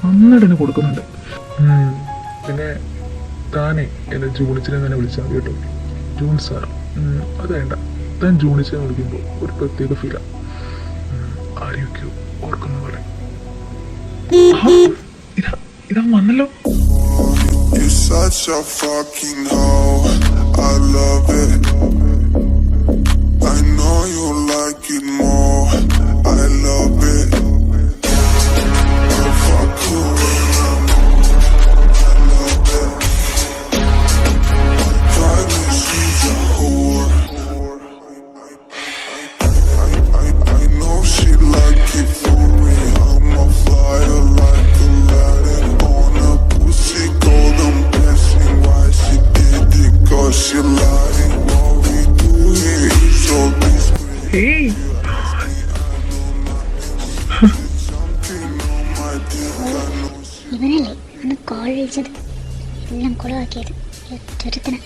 നന്നായിട്ട് തന്നെ കൊടുക്കുന്നുണ്ട്. പിന്നെ താനെ എന്നെ ജൂണിച്ചിനെ തന്നെ വിളിച്ചാൽ കേട്ടോ. ജൂൺ സാർ അത് വേണ്ട, താൻ ജൂണിച്ചിനെ വിളിക്കുമ്പോൾ ഒരു പ്രത്യേക ഫീലാണ്. ആരെയൊക്കെയോ ഓർക്കുന്ന പോലെ. ഇതാ വന്നല്ലോ. You're such a fucking hoe, I love it. I know you like it more, I love it. I'll fuck you when I'm on, I love it. Drive me, she's a whore. I know she like it for me, I'm a flyer like Aladdin on a pussy golden blessing. Why she did it, cause she lying. What we do here is so discreet. Hey. ഇവനല്ലേ അന്ന് call വിളിച്ചത്, എല്ലാം കുളമാക്കിയത് ചുരത്തിന്.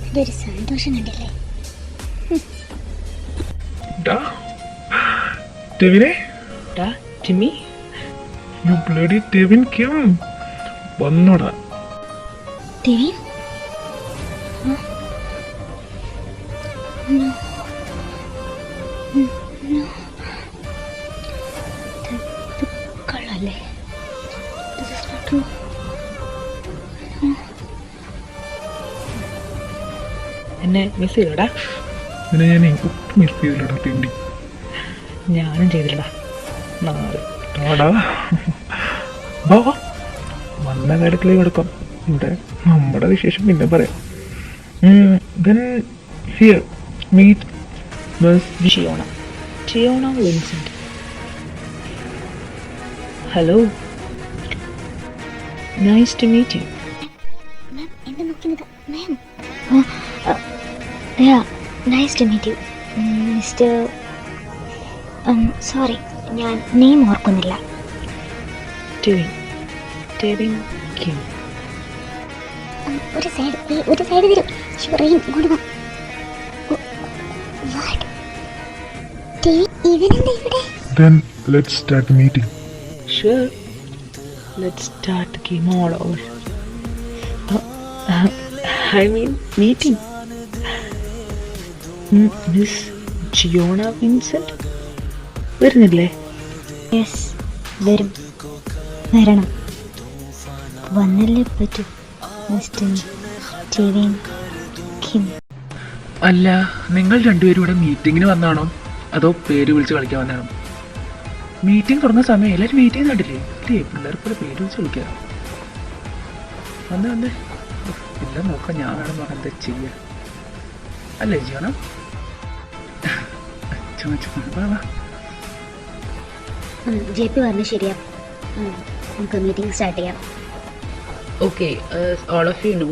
ഇതൊരു സന്തോഷം കണ്ടില്ലേ? ടെവിനെ, Timmy, you bloody Devin Kim, വന്നോടാ. Devin? കള്ളല്ലേ? എന്നെ മിസ് ചെയ്തടാ. പിന്നെ ഞാൻ ഒട്ടും മിസ് ചെയ്തില്ലടാ തിണ്ടി. ഞാനും ചെയ്തില്ലടാ. ആടാ വാ വന്ന കാര്യത്തിലേക്ക് എടുക്കാം. ഇവിടെ നമ്മുടെ വിശേഷം പിന്നെ പറയാം. Then here meet Miss Jiona Vincent. Hello, nice to meet you. Ma'am എന്നെ നോക്കുന്നത് ma'am. Nice to meet you mister. Sorry, ഞാൻ നെയിം ഓർക്കുന്നില്ല. Devin Kim. ഒരു സൈഡ് തരും. ഷുറയും ഇങ്ങോട്ട് വാ. ഇവനെന്താ ഇവിടെ? Then let's start the meeting. Sure, let's start the game all over. I mean meeting. Miss Jiona Vincent വരുന്നില്ലേ? യെസ്, വരണം. വന്നല്ലേ പറ്റൂ മിസ്റ്റർ ടെവിൻ കിം. അല്ല, നിങ്ങൾ രണ്ടുപേരും ഇവിടെ മീറ്റിങ്ങിന് വന്നാണോ അതോ പേര് വിളിച്ച് കളിക്കാൻ വന്നാണോ? മീറ്റിംഗ് തുടങ്ങുന്ന സമയം എല്ലാവരും വെയിറ്റ് ചെയ്യുന്നുണ്ടല്ലേ? അല്ലേ പിള്ളേർക്ക് പോലെ പേര് വിളിച്ച് കളിക്കാം. വന്നേ എല്ലാം നോക്കാം. ഞാൻ വേണം പറഞ്ഞാൽ എന്താ ചെയ്യുക അല്ലേ ചെയ്യണം? ജെ പി പറഞ്ഞു ശരിയാ, നമുക്ക് മീറ്റിംഗ് സ്റ്റാർട്ട് ചെയ്യാം. Okay, all of you know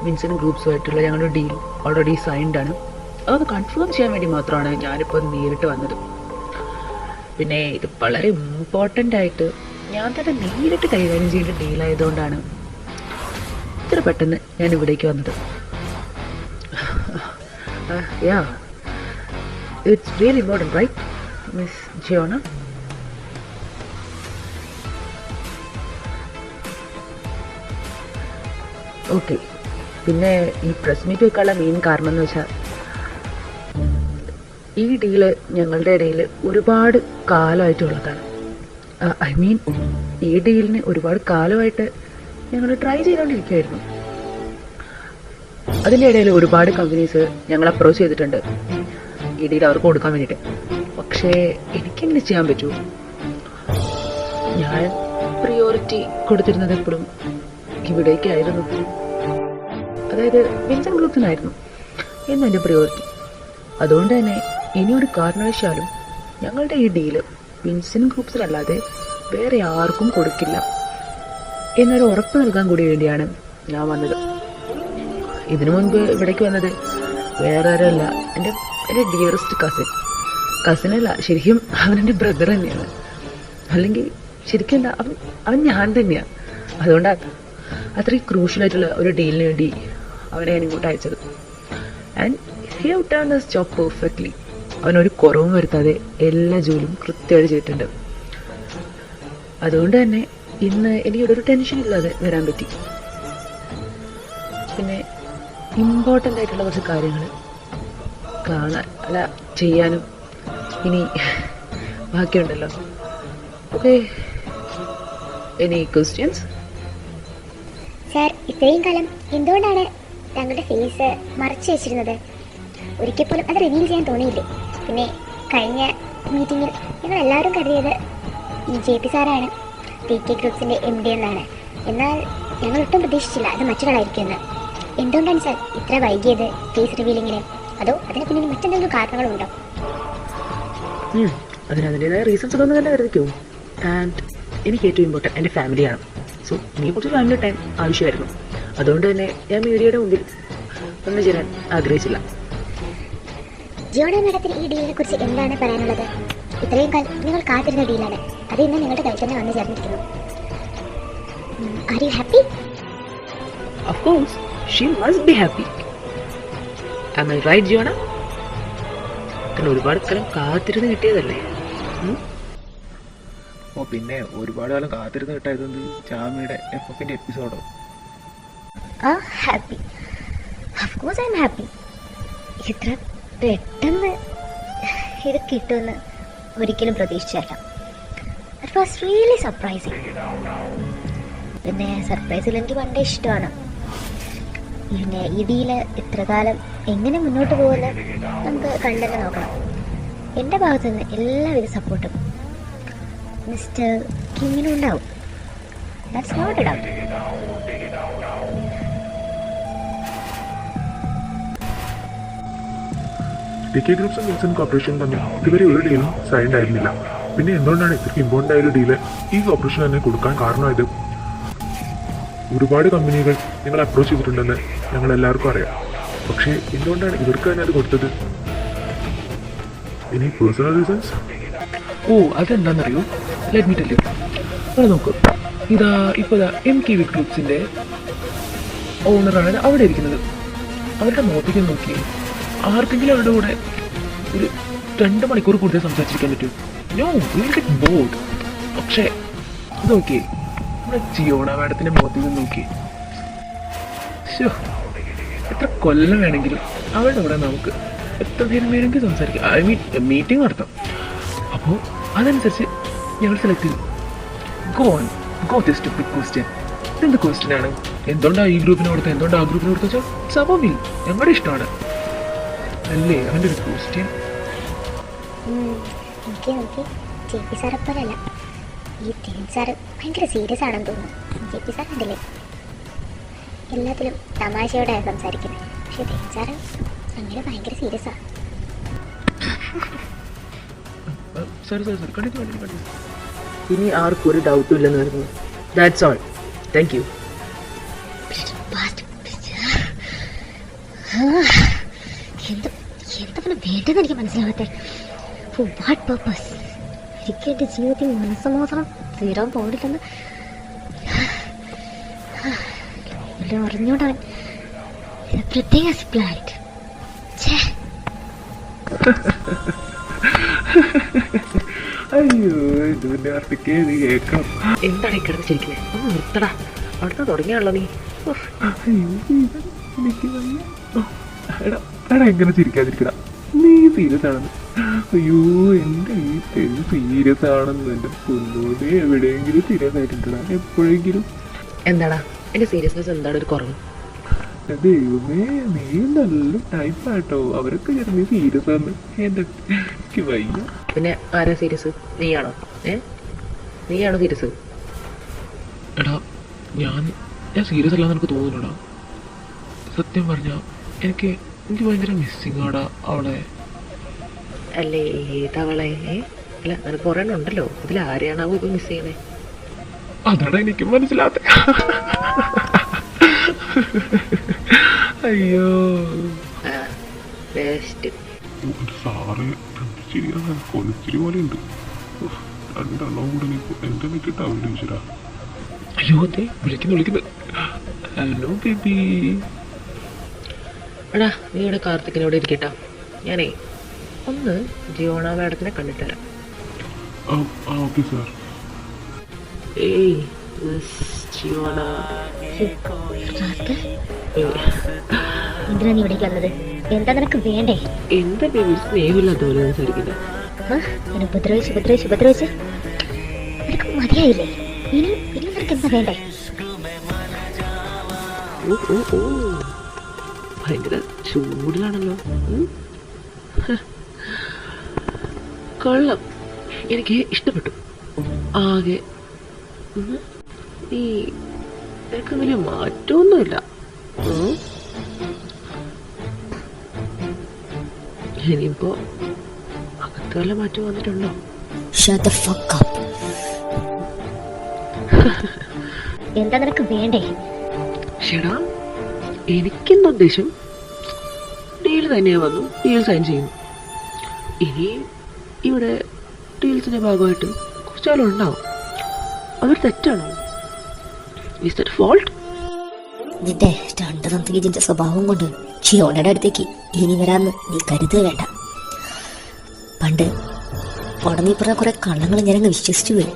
Vincent ഗ്രൂപ്പ്സുമായിട്ടുള്ള ഞങ്ങളുടെ ഡീൽ ഓൾറെഡി സൈൻഡ് ആണ്. അതൊന്ന് കൺഫേം ചെയ്യാൻ വേണ്ടി മാത്രമാണ് ഞാനിപ്പോൾ നേരിട്ട് വന്നത്. പിന്നെ ഇത് വളരെ ഇമ്പോർട്ടൻ്റ് ആയിട്ട് ഞാൻ തന്നെ നേരിട്ട് കൈകാര്യം ചെയ്യേണ്ട ഡീലായതുകൊണ്ടാണ് ഇത്ര പെട്ടെന്ന് ഞാൻ ഇവിടേക്ക് വന്നത്. It's really important right miss Jiona? Okay, പിന്നെ ഈ പ്രസ് മീറ്റ് വെക്കാനുള്ള മെയിൻ കാരണം എന്ന് വെച്ചാൽ ഈ ഡീല് ഞങ്ങളുടെ ഇടയിൽ ഒരുപാട് കാലമായിട്ടുള്ളതാണ്. ഐ മീൻ ഈ ഡീലിന് ഒരുപാട് കാലമായിട്ട് ഞങ്ങൾ ട്രൈ ചെയ്തുകൊണ്ടിരിക്കുകയായിരുന്നു. അതിൻ്റെ ഇടയിൽ ഒരുപാട് കമ്പനീസ് ഞങ്ങൾ അപ്രോച്ച് ചെയ്തിട്ടുണ്ട് ഈ ഡീൽ അവർക്ക് കൊടുക്കാൻ വേണ്ടിയിട്ട്. പക്ഷേ എനിക്കെങ്ങനെ ചെയ്യാൻ പറ്റൂ? ഞാൻ പ്രിയോറിറ്റി കൊടുത്തിരുന്നത് എപ്പോഴും ഇവിടേക്കായിരുന്നു, അതായത് വിൻസെന്റ് ഗ്രൂപ്പ്സിനായിരുന്നു എന്നും എൻ്റെ പ്രിയോറിറ്റി. അതുകൊണ്ട് തന്നെ ഇനിയൊരു കാരണവശാലും ഞങ്ങളുടെ ഈ ഡീല് വിൻസെന്റ് ഗ്രൂപ്പ്സിനല്ലാതെ വേറെ ആർക്കും കൊടുക്കില്ല എന്നൊരു ഉറപ്പ് നൽകാൻ കൂടി വേണ്ടിയാണ് ഞാൻ വന്നത്. ഇതിനു മുൻപ് ഇവിടേക്ക് വന്നത് വേറെ ആരല്ല, എൻ്റെ ഡിയറസ്റ്റ് കസിനല്ല, ശരിക്കും അവനെൻ്റെ ബ്രദർ തന്നെയാണ്. അല്ലെങ്കിൽ ശരിക്കും എന്താ അവൻ ഞാൻ തന്നെയാണ്. അതുകൊണ്ടാണ് അത്രയും ക്രൂഷ്യലായിട്ടുള്ള ഒരു ഡീലിന് വേണ്ടി അവനെ ഞാൻ ഇങ്ങോട്ട് അയച്ചത്. And he have done this job perfectly. അവനൊരു കുറവും വരുത്താതെ എല്ലാ ജോലിയും കൃത്യമായിട്ട് ചെയ്തിട്ടുണ്ട്. അതുകൊണ്ട് തന്നെ ഇന്ന് എനിക്കിവിടെ ഒരു ടെൻഷൻ ഇല്ലാതെ വരാൻ പറ്റി. പിന്നെ ഇമ്പോർട്ടൻ്റ് ആയിട്ടുള്ള കുറച്ച് കാര്യങ്ങൾ കാണാൻ അല്ല ചെയ്യാനും ഇനി ബാക്കിയുണ്ടല്ലോ. Okay, any questions? സാർ, ഇത്രയും കാലം എന്തുകൊണ്ടാണ് താങ്കളുടെ ഫേസ് മറച്ചു വെച്ചിരുന്നത്? ഒരിക്കൽ പോലും അത് റിവീൽ ചെയ്യാൻ തോന്നിയില്ലേ? പിന്നെ കഴിഞ്ഞ മീറ്റിങ്ങിൽ ഞങ്ങൾ എല്ലാവരും കരുതിയത് ഈ JP സാറാണ് TK ഗ്രൂപ്പ്സിൻ്റെ MD എന്നാണ്. എന്നാൽ ഞങ്ങൾ ഒട്ടും പ്രതീക്ഷിച്ചില്ല അത് മറ്റൊരാളായിരിക്കുമെന്ന്. എന്തുകൊണ്ടാണ് സാർ ഇത്ര വൈകിയത് ഫേസ് റിവീലിങ്ങിന്? അതോ അതിന് പിന്നിൽ മറ്റെന്തെങ്കിലും കാരണങ്ങളുണ്ടോ? അതിനതിൻ്റെതായ റീസൺസ് ഒന്നും തന്നെ കരുതിക്കോ. ആൻഡ് എനിക്ക് ഏറ്റവും ഇമ്പോർട്ടൻറ്റ് എൻ്റെ ഫാമിലിയാണ്. സോ നീ കുറച്ച് ഫാമിലി ടൈം ആവശ്യമായിരുന്നു. അതുകൊണ്ട് തന്നെ ഞാൻ മീഡിയയുടെ മുമ്പിൽ ഒന്നും ചെയ്യാൻ ആഗ്രഹിച്ചില്ല. ജിയോണ മാഡത്തിന് ഈ ഡീലിനെ കുറിച്ച് എന്താണ് പറയാനുള്ളത്? ഇത്രയും കാലം നിങ്ങൾ കാത്തിരുന്ന ഡീലാണ്, അത് ഇന്ന് നിങ്ങളുടെ കയ്യിൽ തന്നെ വന്നു ചേർന്നിരിക്കുന്നു. Are you happy? Of course, she must be happy. Am I right, Giovanna? കാരണം ഒരുപാട് കാലം കാത്തിരുന്ന് കിട്ടിയതല്ലേ? ഓ പിന്നെ ഒരുപാട് കാലം കാത്തിരുന്ന് കിട്ടായത് ചാമിയുടെ FFന്റെ എപ്പിസോഡോ? Happy. Of course I am happy. ഇത്ര പെട്ടെന്ന് ഇത് കിട്ടുമെന്ന് ഒരിക്കലും പ്രതീക്ഷിച്ചല്ല. It was really surprising. പിന്നെ സർപ്രൈസിൽ എനിക്ക് പണ്ടേ ഇഷ്ടമാണ്. പിന്നെ ഈ ഡീല് ഇത്ര കാലം എങ്ങനെ മുന്നോട്ട് പോകുമെന്ന് നമുക്ക് കണ്ടെന്നെ നോക്കണം. എൻ്റെ ഭാഗത്തു നിന്ന് എല്ലാവിധ സപ്പോർട്ടും മിസ്റ്റർ കിങ്ങിനും ഉണ്ടാവും. That's not a doubt. TK ഗ്രൂപ്പ്സും വിൽസൺ കോർപ്പറേഷനും തമ്മിൽ ഇതുവരെ ഒരു ഡീലും സൈൻഡ് ആയിരുന്നില്ല. പിന്നെ എന്തുകൊണ്ടാണ് ഇത്രയ്ക്ക് ഇമ്പോർട്ടൻ്റ് ആയ ഒരു ഡീല് ഈ കോർപ്പറേഷൻ തന്നെ കൊടുക്കാൻ കാരണമായത്? ഒരുപാട് കമ്പനികൾ നിങ്ങൾ അപ്രോച്ച് ചെയ്തിട്ടുണ്ടെന്ന് ഞങ്ങൾ എല്ലാവർക്കും അറിയാം. പക്ഷേ എന്തുകൊണ്ടാണ് ഇവർക്ക് തന്നെ അത് കൊടുത്തത്? ഇനി പേഴ്സണൽ റീസൺസ്? ഓ, അതെന്താണെന്നറിയോ? Let me tell you. അവിടെ നോക്കൂ, ഇതാ ഇപ്പോൾ MKV ഗ്രൂപ്പ്സിൻ്റെ ഓണറാണ് അവിടെ ഇരിക്കുന്നത്. അവരുടെ മുഖത്തേക്ക് നോക്കി ആർക്കെങ്കിലും അവരുടെ കൂടെ ഒരു 2 മണിക്കൂർ കൂടുതൽ സംസാരിച്ചിരിക്കാൻ പറ്റും? No, will get bored. പക്ഷേ നോക്കി നമ്മുടെ ജിയോണ മാഡത്തിൻ്റെ മുഖത്തേക്ക് നോക്കി, എത്ര കൊല്ലം വേണമെങ്കിലും അവരുടെ കൂടെ നമുക്ക് എത്ര നേരം വേണമെങ്കിൽ സംസാരിക്കാം. ഐ മീൻ മീറ്റിംഗ് നടത്താം. അപ്പോൾ അതനുസരിച്ച് ഞങ്ങൾ സെലക്ട് ചെയ്തു. Go just big question. ഇതെന്ത് ക്വസ്റ്റ്യൻ ആണ്? എന്തുകൊണ്ടാണ് ഈ ഗ്രൂപ്പിന് കൊടുത്തത്, എന്തുകൊണ്ടാണ് ആ ഗ്രൂപ്പിന് കൊടുത്തത് വെച്ചാൽ സഭവിൽ ഞങ്ങളുടെ ഇഷ്ടമാണ് അല്ലേ അവൻ്റെ ഒരു ക്വസ്റ്റ്യൻ. എനിക്ക് JP സാറെ പോലെയല്ല, ഈ തേൻ സാറ് ഭയങ്കര സീരിയസ് ആണെന്ന് തോന്നുന്നു. JP സാർ ഉണ്ടല്ലേ എല്ലാത്തിലും തമാശയോടെ സംസാരിക്കുന്നത്, പക്ഷെ തേൻ സാറ് അങ്ങനെ ഭയങ്കര സീരിയസാണ്. ഇനി ആർക്കും ഒരു ഡൗട്ടും ഇല്ലെന്ന് വരുന്നു. That's all. Thank you. എന്താണ് വേണ്ടതെന്ന് എനിക്ക് മനസ്സിലാവട്ടെ. Four what purpose? ഒരിക്കലും എൻ്റെ ജീവിതത്തിൽ മനസ്സമാധാനം തീരാൻ പോകില്ലെന്ന് അറിഞ്ഞോണ്ടാണ് പ്രത്യേക പ്ലാന്റ്. അയ്യോ, ഇതിന്റെ അർത്ഥಕ್ಕೆ നീ കേൾക്കണം. എന്താണ് കിടന്ന് ശരിക്കും? ഒന്ന് നിർത്തടാ, അവിടുന്ന് തുടങ്ങിയാണല്ലോ നീ. എനിക്ക് എടാ എങ്ങനെ ചിരിക്കാതിരിക്കടാ, നീ സീരിയസ് ആണെന്ന്. അയ്യോ, എൻ്റെ ഈ തെരു സീരിയസ് ആണെന്ന്. എൻ്റെ പൊന്നോടെ എവിടെയെങ്കിലും സീരിയസ് ആയിട്ടുണ്ടടാ എപ്പോഴെങ്കിലും? എന്താടാ എൻ്റെ സീരിയസ്നെസ് എന്താണ് ഒരു കുറവ്? ദൈവമേ, നീ നല്ല ടൈപ്പാട്ടോ. അവരൊക്കെ ചെറിയ സീരിയസ് ആണ്. എനിക്ക് വയ്യ. പിന്നെ ആരാ സീരിയസ്? നീയാണോ? നീയാണോ സീരിയസ്? എടാ ഞാൻ സീരിയസ് അല്ലാന്ന് എനിക്ക് തോന്നുന്നുടാ. സത്യം പറഞ്ഞാൽ എനിക്ക് ഭയങ്കര മിസ്സിങ് ആടാ അവളെ. അല്ലേ ഏതവളെ? അല്ല നിനക്ക് കുറേ ഉണ്ടല്ലോ, ഇതിൽ ആരെയാണാവോ ഇപ്പം മിസ് ചെയ്യണേ? അതാണ് എനിക്ക് മനസ്സിലാത്ത. അയ്യോ ബെസ്റ്റ്. സാറ് കൊലിച്ചിരി പോലെ ഉണ്ട്. രണ്ടെണ്ണം കൂടെ എന്റെ നിൽക്കിട്ട് അവരുടെ ചോദിച്ചടാ. അയ്യോ അതെ വിളിക്കുന്നു. Hello baby. എടാ നീ ഇവിടെ കാർത്തിക്കിനോട് ഇരിക്കട്ടാ. ഞാനേ ഒന്ന് ജിയോണ മാഡത്തിനെ കണ്ടിട്ട് തരാം. Okay sir. ഏയ് ജിയോണ. എന്തിനാ നീ ഇവിടേക്ക് വന്നത്? എന്താ നിനക്ക് വേണ്ടേ? എന്താ ബേബി സ്നേഹമില്ലാത്ത പോലെ സംസാരിക്കുന്നത്? എന്നെ ഉപദ്രവിച്ച് നിനക്ക് മതിയായില്ലേ? ഇനി നിനക്ക് എന്താ വേണ്ടേ? ഓ ഭയങ്കര ചൂടിലാണല്ലോ. കൊള്ളാം, എനിക്ക് ഇഷ്ടപ്പെട്ടു ആകെ. ഈ നിനക്ക് വലിയ മാറ്റമൊന്നുമില്ല. ഇനിയിപ്പോ അകത്ത് വല്ല മാറ്റം വന്നിട്ടുണ്ടോ? എന്താ നിനക്ക് വേണ്ടേ? ഷെടാ, എനിക്കെന്താ ഉദ്ദേശം? ഡീൽ തന്നെയാ വന്നു, ഡീൽ സൈൻ ചെയ്യുന്നു. ഇനി ഇവിടെ ഡീൽസിന്റെ ഭാഗമായിട്ട് കുറച്ചാളുണ്ടാവും. അവർ തെറ്റാണോ? Is that fault? നിന്റെ രണ്ടു സ്വഭാവം കൊണ്ട് ജിയോണയുടെ അടുത്തേക്ക് ഇനി വരാമെന്ന് നീ കരുതുക വേണ്ട. പണ്ട് ഉടനെ പറഞ്ഞ കുറെ കള്ളങ്ങൾ ഞാനങ്ങ് വിശ്വസിച്ചു പോയി.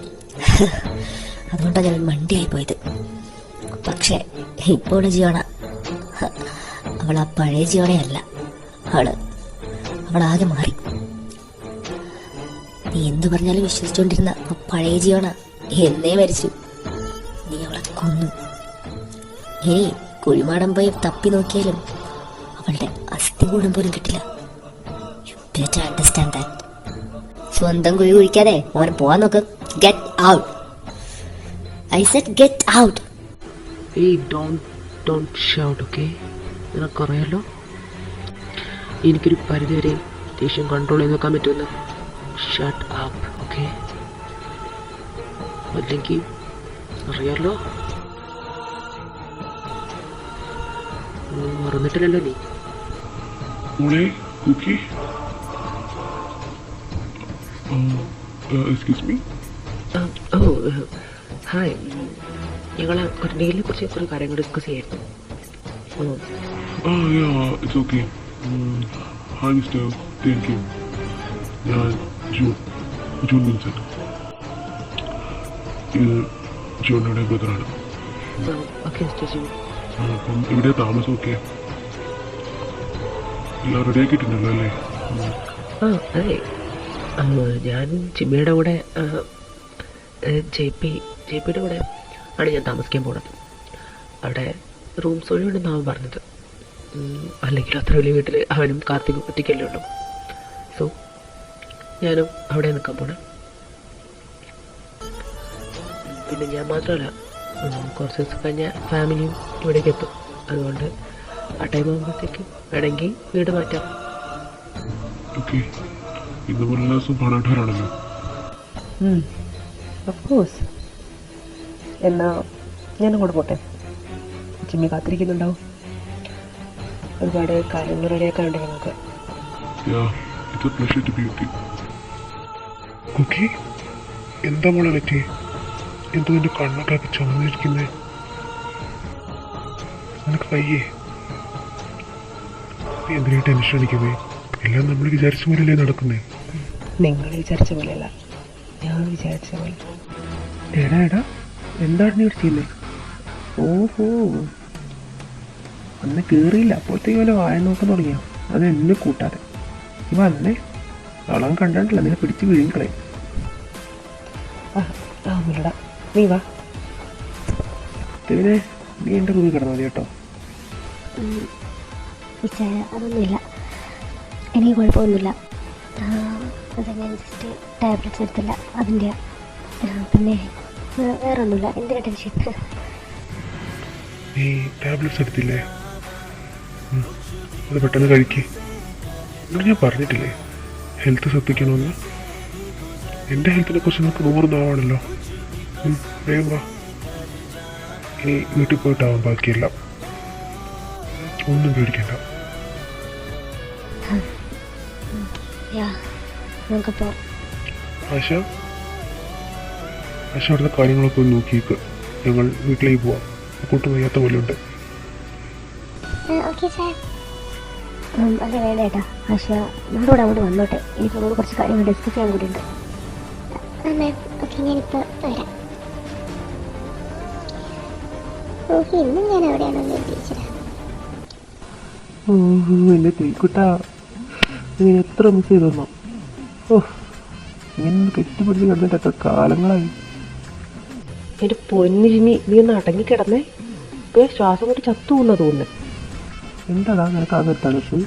അതുകൊണ്ടാണ് ഞാൻ മണ്ടിയായി പോയത്. പക്ഷെ ഇപ്പോൾ ജിയോണ അവൾ ആ പഴയ ജിയോണയല്ല. അവളാകെ മാറി. നീ എന്തു പറഞ്ഞാലും വിശ്വസിച്ചുകൊണ്ടിരുന്ന ആ പഴയ ജിയോണ എന്നേ മരിച്ചു. നീ അവളെ കൊന്നു. ഇനി കുഴിമാടം പോയി തപ്പി നോക്കിയാലും അവളുടെ അസ്ഥി കൂടം പോലും കിട്ടില്ല. You better understand that. സ്വന്തം കുഴി കുഴിക്കാതെ അവൻ പോവാൻ നോക്ക്. Get out. I said get out. Hey, don't shout, okay? നിനക്കറിയാലോ എനിക്കൊരു പരിധിവരെ ദേഷ്യം കൺട്രോൾ ചെയ്ത് നോക്കാൻ പറ്റുമെന്ന്. Shut up, okay? അല്ലെങ്കിൽ അറിയാലോ, മറന്നിട്ടില്ലല്ലോ നീ. മോളെ കുക്കി, എക്സ്ക്യൂസ് മീ. ഓ ഹായ്, ഞങ്ങൾ ഒരു ഡീലിനെ കുറിച്ച് കുറേ കാര്യങ്ങൾ ഡിസ്കസ് ചെയ്യായിരുന്നു. It's okay. Hi mister, thank you. ഞാൻ ജൂൺ വിൻസെന്റ്. ഇത് ജോണിയുടെ ബ്രദറാണ്. ഓക്കെ മിസ്റ്റർ ജൂ. അപ്പം ഇവിടെ താമസമൊക്കെ എല്ലാം റെഡിയാക്കിയിട്ടുണ്ടല്ലോ അല്ലേ? അതെ, ഞാൻ ജിമ്മയുടെ കൂടെ ജെപിയുടെ കൂടെ ആണ് ഞാൻ താമസിക്കാൻ പോണത്. അവിടെ റൂംസ് ഒഴിവുണ്ടെന്ന് അവൻ പറഞ്ഞത്. അല്ലെങ്കിൽ അത്ര വലിയ വീട്ടിൽ അവനും കാർത്തികും ഒറ്റയ്ക്കല്ലേ ഉള്ളൂ. സോ ഞാനും അവിടെ നിൽക്കാൻ പോണേ. പിന്നെ ഞാൻ മാത്രമല്ല, കുറച്ച് ദിവസം കഴിഞ്ഞ ഫാമിലിയും ഇവിടേക്ക് എത്തും. അതുകൊണ്ട് ആ ടൈം ആകുമ്പോഴത്തേക്ക് വേണമെങ്കിൽ വീട് മാറ്റാം. ഓക്കെ, ഇന്ന് പോലെ എല്ലാ ദിവസവും പണക്കാരാണല്ലോ. ഓഫ്കോഴ്സ്. എന്നാൽ ഞാനങ്ങോട്ട് പോട്ടെ. ജിമ്മി കാത്തിരിക്കുന്നുണ്ടാവും. ഒരുപാട് കാര്യങ്ങൾ റെഡിയാക്കാനുണ്ടെങ്കിൽ നമുക്ക്. It's a pleasure to be with you. Kuki, എന്താ മോളെ പറ്റി? എന്താ നിന്റെ കണ്ണൊക്കെ ചുമന്നിരിക്കുന്നേ? നിനക്ക് വയ്യേ? നീ എന്തിനാ ടെൻഷൻ അടിക്കുന്നേ? എല്ലാം നമ്മൾ വിചാരിച്ച പോലെയല്ലേ നടക്കുന്നേ? നിങ്ങൾ വിചാരിച്ച പോലെയല്ല, ഞാൻ വിചാരിച്ച പോലെ. എടാ എന്താണ് നീ ചെയ്യുന്നേ? ഓഹോ, അന്ന് കയറിയില്ല, അപ്പോഴത്തേക്ക് വല്ല വായ നോക്കാൻ തുടങ്ങിയോ? അത് എന്നെ കൂട്ടാതെ വന്നേ. അവളവൻ കണ്ടിട്ടില്ല, നിന്നെ പിടിച്ച് വീഴുകളെ. ഒന്നുമില്ലടാ, നീ വാ. പിന്നെ നീ എൻ്റെ റൂമിൽ കിടന്നാൽ മതി കേട്ടോ. അതൊന്നുമില്ല, എനിക്ക് കുഴപ്പമൊന്നുമില്ല. അത് ഞാൻ ജസ്റ്റ് ടാബ്ലറ്റ്സ് എടുത്തില്ല, അതിൻ്റെ. പിന്നെ വേറെ ഒന്നുമില്ല. എന്തിനാ ടെൻഷൻ? നീ ടാബ്ലറ്റ്സ് എടുത്തില്ലേ? അത് പെട്ടെന്ന് കഴിക്കേ. നിങ്ങൾ ഞാൻ പറഞ്ഞിട്ടില്ലേ ഹെൽത്ത് ശ്രദ്ധിക്കണമെന്ന്? എൻ്റെ ഹെൽത്തിനെ കുറിച്ച് നിങ്ങൾക്ക് 100 നാവാണല്ലോ. വേഗം വാ, ഇനി വീട്ടിൽ പോയിട്ടാവാം ബാക്കിയെല്ലാം. ഒന്നും പേടിക്കണ്ട. നമുക്കപ്പോൾ ആശ അവിടുത്തെ കാര്യങ്ങളൊക്കെ ഒന്ന് നോക്കിയേക്ക്. ഞങ്ങൾ വീട്ടിലേക്ക് പോവാം. കൂട്ട് വയ്യാത്ത പോലെ ഉണ്ട്. Okay sir. അല്ല വേണ്ട ഏട്ടാ, ആശ നമ്മളോട് അങ്ങോട്ട് വന്നോട്ടെ. എനിക്ക് നമ്മളോട് കുറച്ച് കാര്യങ്ങൾ ഡിസ്കസ് ചെയ്യാൻ കൂടിയുണ്ട്. ഓക്കെ, ഞാനിപ്പോൾ വരാം. ഓക്കെ, ഇന്നും ഞാൻ എവിടെയാണെന്ന് ഉദ്ദേശിച്ചത്. എൻ്റെ തേക്കുട്ടാ, നീ എത്ര മിസ് ചെയ്തെന്നോ. ഇങ്ങനെ കെട്ടിപ്പിടിച്ച് കിടന്നിട്ട് എത്ര കാലങ്ങളായി. എൻ്റെ പൊന്നു ജിമ്മി, നീ ഒന്ന് അടങ്ങി കിടന്നേ. ഇപ്പൊ ശ്വാസം കൊണ്ട് ചത്തു പോകുന്ന തോന്നുന്നു. എന്താടാ നിനക്ക് ആകെ തണുപ്പ്?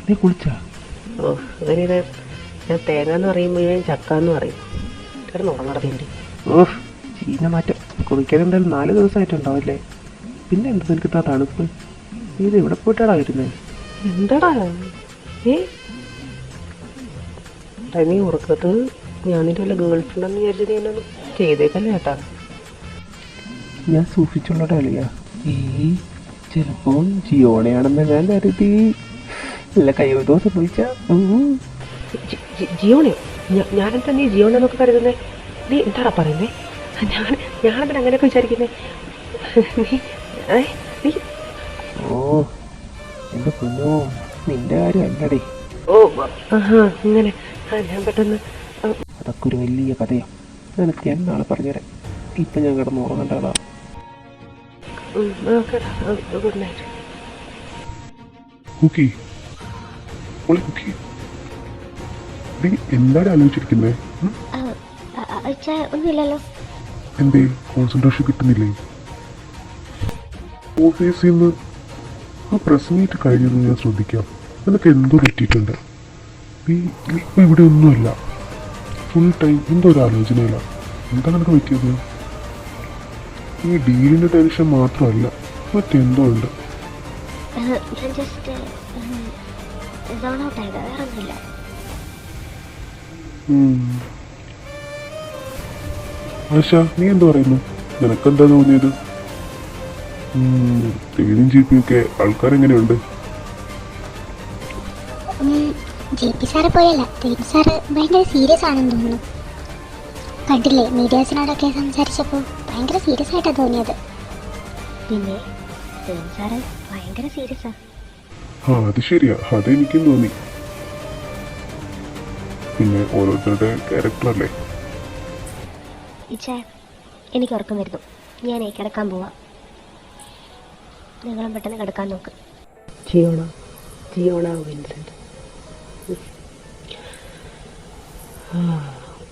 നീ കുളിച്ചാ? അങ്ങനെ ഞാൻ തേങ്ങ എന്ന് പറയുമ്പോൾ ഞാൻ ചക്ക എന്ന് പറയും. കിടന്ന് ഉറങ്ങടത്തേണ്ടി. ചീന മാറ്റം. കുളിക്കാൻ എന്തായാലും 4 ദിവസമായിട്ടുണ്ടാവില്ലേ? പിന്നെ എന്താ നിനക്ക് ഇത്ര തണുപ്പ്? നീ ഇത് എവിടെ പോയിട്ടാടാ വരുന്നത്? എന്താടാ നീ ഉറക്കത്ത് ഞാൻ നിന്റെ വല്ല ഗേൾ ഫ്രണ്ടെന്ന് വിചാരിച്ചത് ഞാനൊന്നും ചെയ്തേക്കല്ലേ ചേട്ടാ. ഞാൻ സൂക്ഷിച്ചുള്ളട അളിയാ. ചിലപ്പോൾ ജിയോണയാണെന്ന് ഞാൻ കരുതി. ഇല്ല, കൈവതോ സംഭവിച്ച. ജിയോണയോ? ഞാനെന്താ നീ ജിയോണെന്നൊക്കെ കരുതുന്നേ? നീ എന്താടാ പറയുന്നേ? ഞാനെന്താ അങ്ങനെയൊക്കെ വിചാരിക്കുന്നേ? നീ എന്റെ പൊന്നോ, നിന്റെ കാര്യം അല്ലടേ. ഇങ്ങനെ ഞാൻ പെട്ടെന്ന്. അതൊക്കെ ഒരു വലിയ കഥയാ. നിനക്ക് ഞാൻ നാളെ പറഞ്ഞുതരാം. ഇപ്പം ഞാൻ കിടന്ന് ഉറങ്ങേണ്ട ആളാ. Good night. കുക്കി, കുക്കി, നീ എന്താണ് ആലോചിച്ചിരിക്കുന്നേ? ഒന്നുമില്ലല്ലോ. എന്തേ കോൺസെൻട്രേഷൻ കിട്ടുന്നില്ലേ? ഓഫീസിൽ നിന്ന് ആ പ്രസ് മീറ്റ് കഴിഞ്ഞത് ഞാൻ ശ്രദ്ധിക്കാം. നിനക്ക് എന്തോ പറ്റിയിട്ടുണ്ട്. നീ ഇപ്പം ഇവിടെ ഒന്നുമില്ല. ഫുൾ ടൈം എന്തോ ഒരു ആലോചനയില്ല. എന്താ നിനക്ക് പറ്റിയത്? ഈ ഡീലിൻ്റെ ടെൻഷൻ മാത്രമല്ല, മറ്റെന്തോ ഉണ്ട്. ആശ, നീ എന്താ പറയുന്നു? നിനക്കെന്താ തോന്നിയത്? തേനും ജിപിയൊക്കെ ആൾക്കാരെങ്ങനെയുണ്ട്? JP സാറ് പോയല്ല, തേൻ സാറ് ഭയങ്കര സീരിയസ് ആണെന്ന് തോന്നുന്നു. കണ്ടില്ലേ, മീഡിയാസിനോടൊക്കെ സംസാരിച്ചപ്പോൾ ഭയങ്കര സീരിയസ് ആയിട്ടാണ് തോന്നിയത്. പിന്നെ തേൻ സാറ് ഭയങ്കര സീരിയസാ. അത് ശരിയാ, അതെനിക്കും തോന്നി. പിന്നെ ഓരോരുത്തരുടെ ക്യാരക്ടറല്ലേ. എനിക്ക് ഉറക്കം വരുന്നു. ഞാൻ കിടക്കാൻ പോവാം. നിങ്ങളും പെട്ടെന്ന് കിടക്കാൻ നോക്ക്. ജിയോണ വിൻസെന്റ്.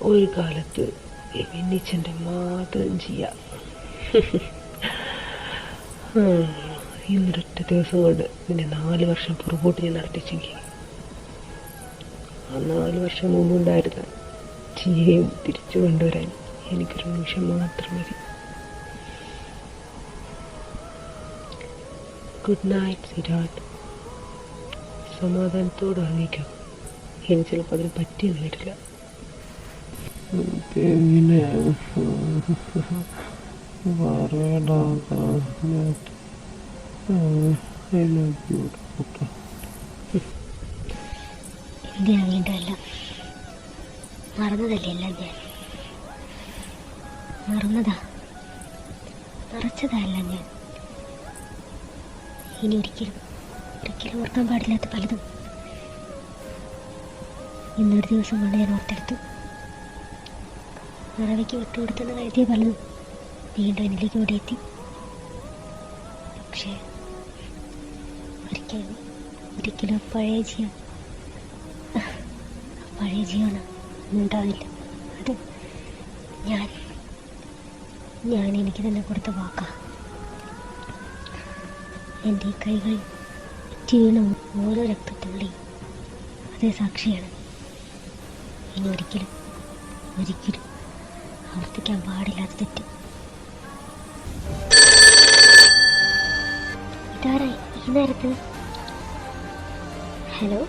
ഒരു കാലത്ത് വിന്നിച്ചൻ്റെ മാത്രം ജിയ. ഇന്നൊരൊറ്റ ദിവസം കൊണ്ട് നിന്നെ 4 വർഷം പുറകോട്ട് ഞാൻ നടത്തിച്ചെങ്കിൽ ആ 4 വർഷം മുമ്പുണ്ടായിരുന്ന ജിയയും തിരിച്ചു കൊണ്ടുവരാൻ എനിക്കൊരു നിമിഷം മാത്രം മതി. Good night Siddharth. സമാധാനത്തോടെ അറിയിക്കാം. ഇനി ചിലപ്പോൾ അതിന് പറ്റിയെന്ന് വരില്ല. പിന്നെ എന്തിനാ വീണ്ടും എല്ലാം മറന്നതല്ലേ? എല്ലാം ഞാൻ മറന്നതാ, മറച്ചതല്ല ഞാൻ. ഇനി ഒരിക്കലും ഓർക്കാൻ പാടില്ലാത്ത പലതും ഇന്നൊരു ദിവസം കൊണ്ട് ഞാൻ ഓർത്തെടുത്തു. മറവിക്ക് വിട്ടുകൊടുത്തെന്ന് കരുതിയ പലതും വീണ്ടും എന്നിലേക്ക് ഓടിയെത്തി. പക്ഷേ ഒരിക്കലും പഴയ ജീവന ഉണ്ടാവില്ല. അത് ഞാൻ എനിക്ക് തന്നെ കൊടുത്ത വാക്കാ. എൻ്റെ ഈ കൈകളിൽ വീണ ഓരോ രക്തത്തുള്ളി അതേ സാക്ഷിയാണ്. ഇനി ഒരിക്കലും ആവർത്തിക്കാൻ പാടില്ലാത്ത തെറ്റ്. ഇതാരായി ഈ നേരത്ത്? ഹലോ.